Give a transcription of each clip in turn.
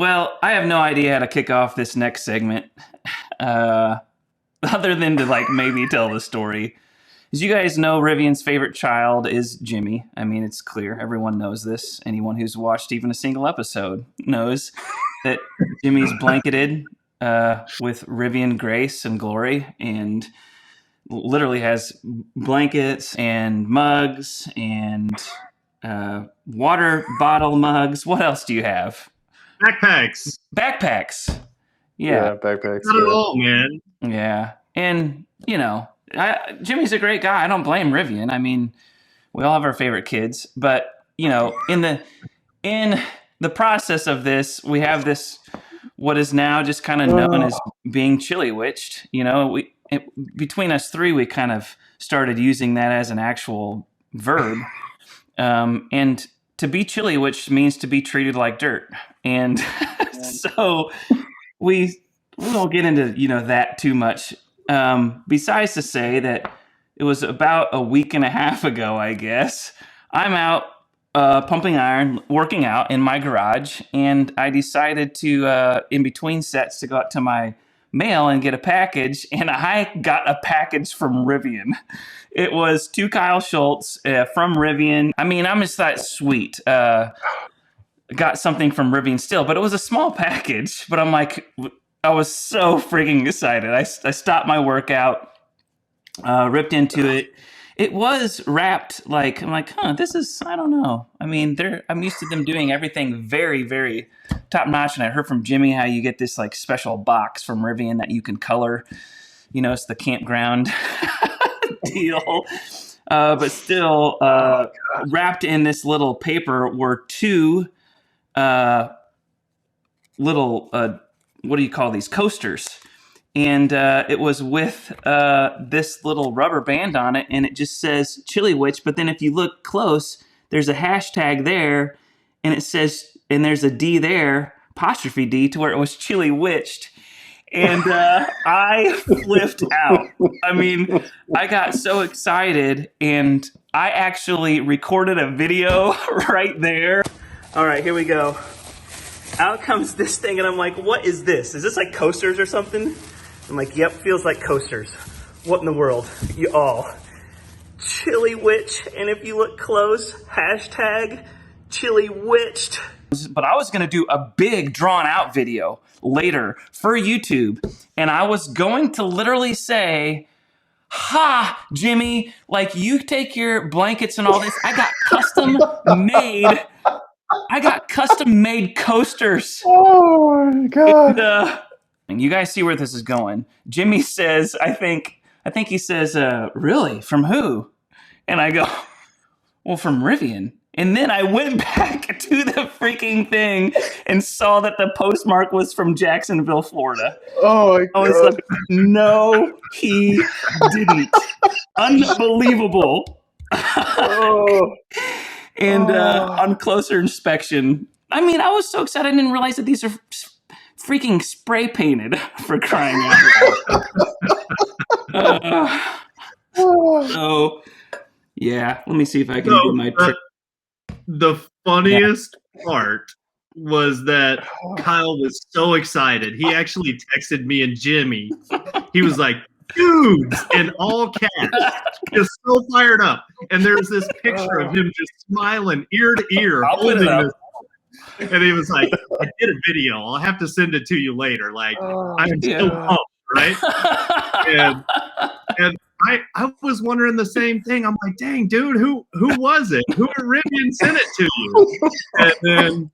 Well, I have no idea how to kick off this next segment, uh, other than to like maybe tell the story. As you guys know, Rivian's favorite child is Jimmy. I mean, it's clear. Everyone knows this. Anyone who's watched even a single episode knows that Jimmy's blanketed with Rivian grace and glory, and literally has blankets and mugs and water bottle mugs. What else do you have? Backpacks. Backpacks. Yeah, backpacks. Not at all, man. Yeah. And, Jimmy's a great guy. I don't blame Rivian. I mean, we all have our favorite kids. But, in the process of this, we have this, what is now just kind of known as being chili witched. Between us three, we kind of started using that as an actual verb. And to be chili witched means to be treated like dirt. And so we won't get into, that too much. Besides to say that it was about a week and a half ago, I guess, I'm out pumping iron, working out in my garage, and I decided to, in between sets, to go out to my mail and get a package, and I got a package from Rivian. It was to Kyle Schultz from Rivian. I mean, I'm just that sweet. Got something from Rivian still, but it was a small package. But I'm like, I was so freaking excited. I stopped my workout, ripped into it. It was wrapped like, I'm like, this is, I don't know. I mean, I'm used to them doing everything very, very top notch. And I heard from Jimmy how you get this like special box from Rivian that you can color. It's the campground deal. But still, wrapped in this little paper were two little, what do you call these? Coasters. And it was with this little rubber band on it, and it just says Chili Witch. But then if you look close, there's a hashtag there, and it says, and there's a D there, apostrophe D, to where it was Chili Witched. And I flipped out. I mean, I got so excited, and I actually recorded a video right there. All right, here we go. Out comes this thing, and I'm like, what is this? Is this like coasters or something? I'm like, yep, feels like coasters. What in the world? You all. Chili Witch, and if you look close, hashtag Chili Witched. But I was going to do a big drawn out video later for YouTube, and I was going to literally say, ha, Jimmy, like you take your blankets and all this. I got custom made coasters. Oh my God. And you guys see where this is going. Jimmy says, I think he says, really? From who? And I go, well, from Rivian. And then I went back to the freaking thing and saw that the postmark was from Jacksonville, Florida. Oh my God. I was like, no, he didn't. Unbelievable. And on closer inspection, I mean, I was so excited I didn't realize that these are freaking spray painted, for crying out loud. So, yeah, let me see if I can do my trick. The funniest part was that Kyle was so excited. He actually texted me and Jimmy. He was like, dude, in all caps, just so fired up. And there's this picture of him just smiling ear to ear, holding this. And he was like, I did a video. I'll have to send it to you later. Like, I'm still pumped, right? and I was wondering the same thing. I'm like, dang, dude, who was it? Who at Rivian sent it to you? And then,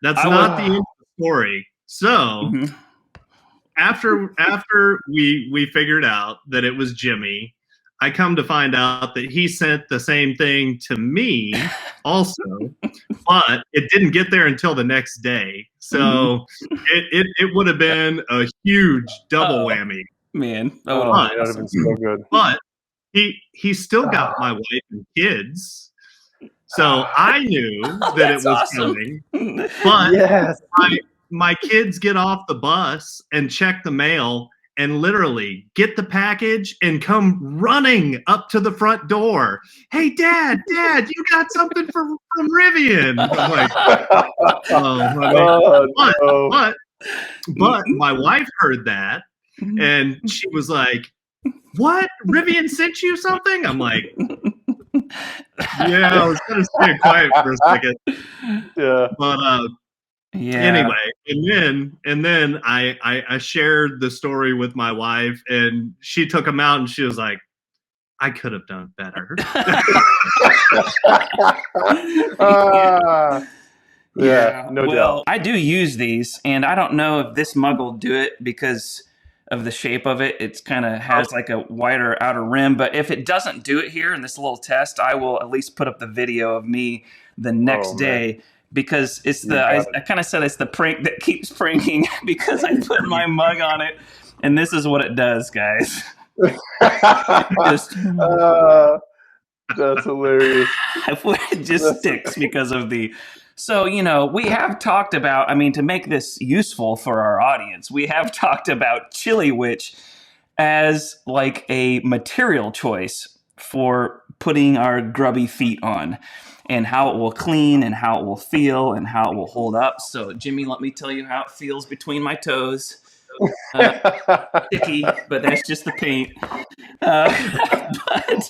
that's not the end of the story. So, after we figured out that it was Jimmy, I come to find out that he sent the same thing to me also, but it didn't get there until the next day. So it would have been a huge double whammy. Man, that would have been so good. But he still got my wife and kids. So I knew that it was coming. But my kids get off the bus and check the mail, and literally get the package and come running up to the front door. Hey, Dad, you got something from Rivian. I'm like, but my wife heard that, and she was like, what? Rivian sent you something? I'm like, yeah, I was going to stay quiet for a second. Yeah. But anyway, and then I shared the story with my wife, and she took them out, and she was like, I could have done better. Yeah, no doubt. I do use these, and I don't know if this mug will do it because of the shape of it. It's kind of has like a wider outer rim, but if it doesn't do it here in this little test, I will at least put up the video of me the next day. Because it's I kind of said it's the prank that keeps pranking because I put my mug on it, and this is what it does, guys. That's hilarious. It just sticks because of the. So, we have talked about, to make this useful for our audience, we have talked about Chili Witch as like a material choice for putting our grubby feet on, and how it will clean and how it will feel and how it will hold up. So, Jimmy, let me tell you how it feels between my toes. Sticky, but that's just the paint. But it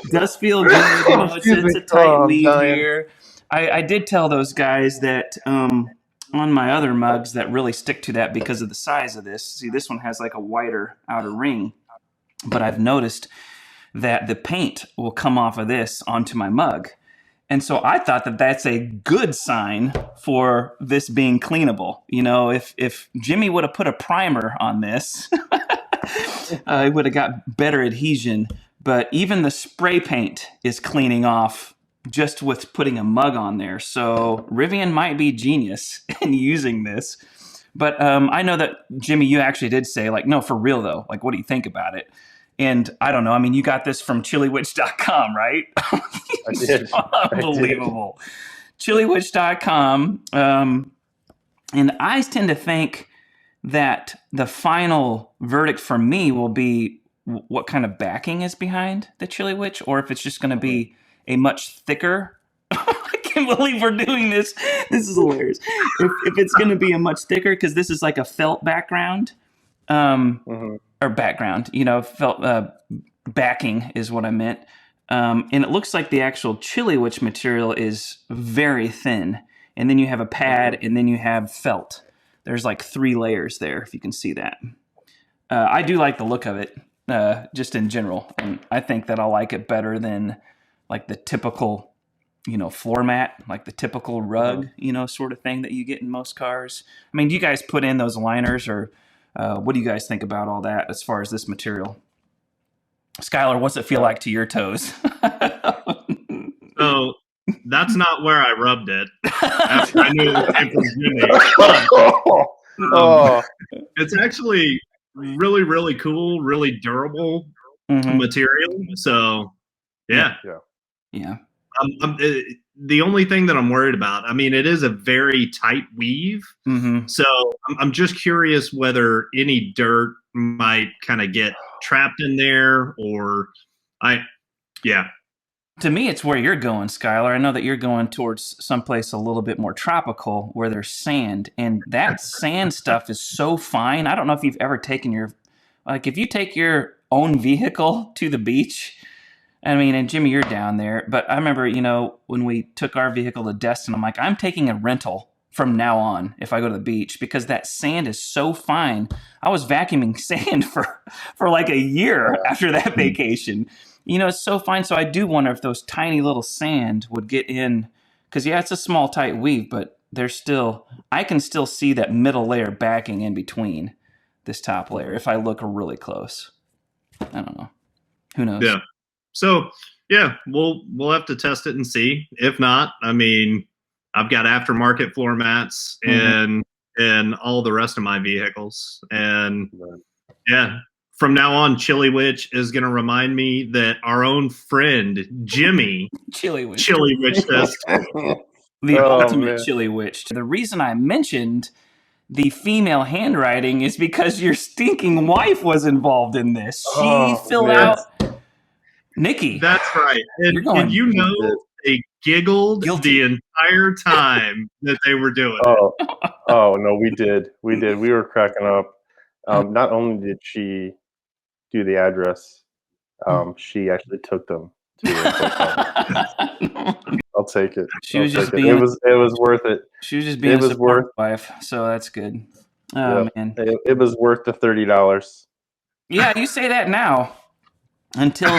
does feel good. It's a tight weave here. I did tell those guys that on my other mugs that really stick to that because of the size of this. See, this one has like a wider outer ring, but I've noticed that the paint will come off of this onto my mug. And so I thought that that's a good sign for this being cleanable. If Jimmy would have put a primer on this, it would have got better adhesion. But even the spray paint is cleaning off just with putting a mug on there. So Rivian might be genius in using this. But I know that, Jimmy, you actually did say, like, no, for real, though. Like, what do you think about it? And I don't know. You got this from chiliwitch.com, right? I did. Unbelievable. Chiliwitch.com. And I tend to think that the final verdict for me will be what kind of backing is behind the Chili Witch, or if it's just going to be a much thicker. I can't believe we're doing this. This is hilarious. If it's going to be a much thicker, because this is like a felt background. Or background, felt backing is what I meant. And it looks like the actual Chili Witch material is very thin. And then you have a pad, and then you have felt. There's like 3 layers there, if you can see that. I do like the look of it, just in general. And I think that I'll like it better than like the typical, floor mat, like the typical rug, sort of thing that you get in most cars. Do you guys put in those liners, or what do you guys think about all that as far as this material? Skylar, what's it feel like to your toes? So that's not where I rubbed it. After I knew it came from Jimmy. It's actually really, really cool, really durable material. So, yeah. The only thing that I'm worried about, it is a very tight weave. So I'm just curious whether any dirt might kind of get trapped in there, or To me, it's where you're going, Skylar. I know that you're going towards someplace a little bit more tropical where there's sand, and that sand stuff is so fine. I don't know if you've ever taken if you take your own vehicle to the beach, and Jimmy, you're down there, but I remember, when we took our vehicle to Destin, I'm like, I'm taking a rental from now on if I go to the beach, because that sand is so fine. I was vacuuming sand for like a year after that vacation. It's so fine. So I do wonder if those tiny little sand would get in, because it's a small, tight weave, but I can still see that middle layer backing in between this top layer if I look really close. I don't know. Who knows? Yeah. So we'll have to test it and see. If not, I've got aftermarket floor mats in all the rest of my vehicles, and from now on, Chili Witch is going to remind me that our own friend Jimmy Chili Witch test. The ultimate Chili Witch. The reason I mentioned the female handwriting is because your stinking wife was involved in this. She filled out Nikki. That's right. And you know, they giggled the entire time that they were doing it. Oh, no, we did. We were cracking up. Not only did she do the address, she actually took them to the I'll take it. She was just being. It was worth it. She was just being a support wife, so that's good. Oh man, it was worth the $30. Yeah, you say that now. Until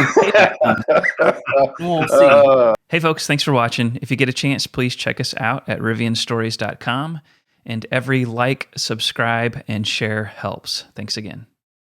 we'll see. Hey folks, thanks for watching. If you get a chance, please check us out at rivianstories.com. And every like, subscribe, and share helps. Thanks again.